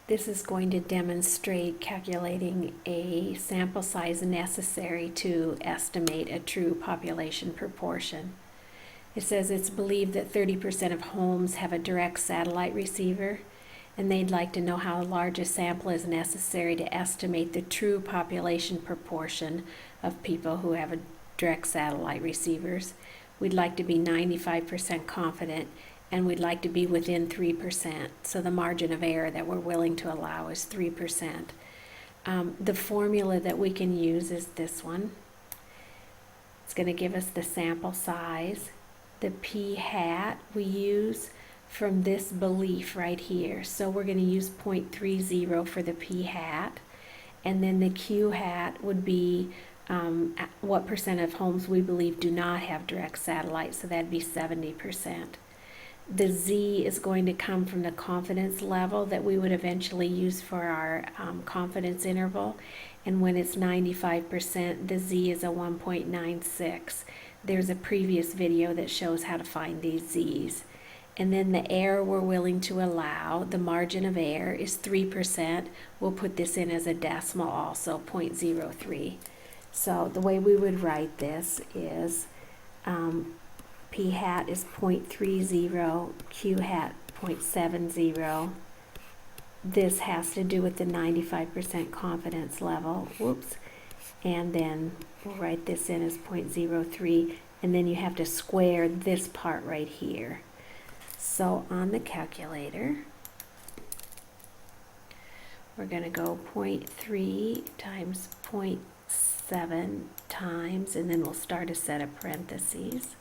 This is going to demonstrate calculating a sample size necessary to estimate a true population proportion. It says it's believed that 30% of homes have a direct satellite receiver, and they'd like to know how large a sample is necessary to estimate the true population proportion of people who have a direct satellite receivers. We'd like to be 95% confident, and we'd like to be within 3%. So the margin of error that we're willing to allow is 3%. The formula that we can use is this one. It's going to give us the sample size. The p hat we use from this belief right here. So we're going to use 0.30 for the p hat. And then the q hat would be what percent of homes we believe do not have direct satellite. So that'd be 70%. The Z is going to come from the confidence level that we would eventually use for our confidence interval. And when it's 95%, the Z is a 1.96. There's a previous video that shows how to find these Z's. And then the error we're willing to allow, the margin of error, is 3%. We'll put this in as a decimal also, 0.03. So the way we would write this is P hat is 0.30, Q hat 0.70. This has to do with the 95% confidence level. Whoops. And then we'll write this in as 0.03, and then you have to square this part right here. So on the calculator, we're going to go 0.3 times 0.7 times, and then we'll start a set of parentheses.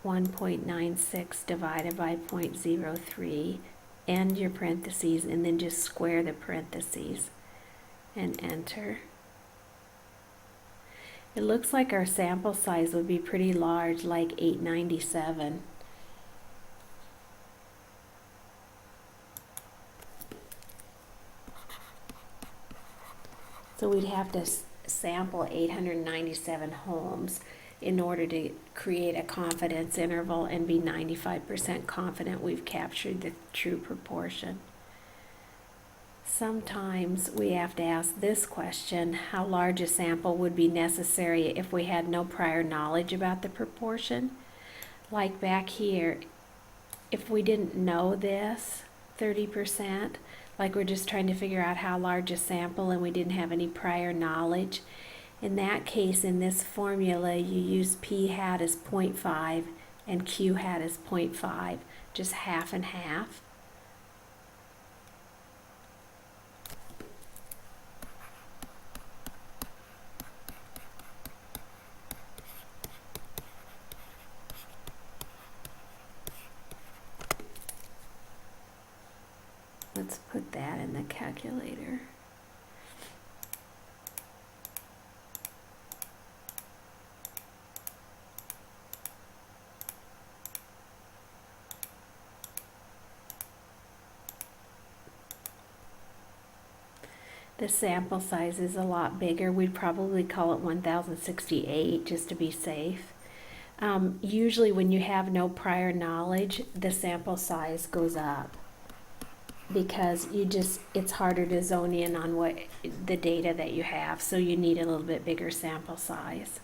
1.96 divided by 0.03, end your parentheses, and then just square the parentheses and enter. It looks like our sample size would be pretty large, like 897. So we'd have to sample 897 homes in order to create a confidence interval and be 95% confident we've captured the true proportion. Sometimes we have to ask this question: how large a sample would be necessary if we had no prior knowledge about the proportion? Like back here, if we didn't know this 30%, like we're just trying to figure out how large a sample and we didn't have any prior knowledge, in that case, in this formula, you use P hat as 0.5 and Q hat as 0.5, just half and half. Let's put that in the calculator. The sample size is a lot bigger. We'd probably call it 1068 just to be safe. Usually when you have no prior knowledge, the sample size goes up because it's harder to zone in on what the data that you have, so you need a little bit bigger sample size.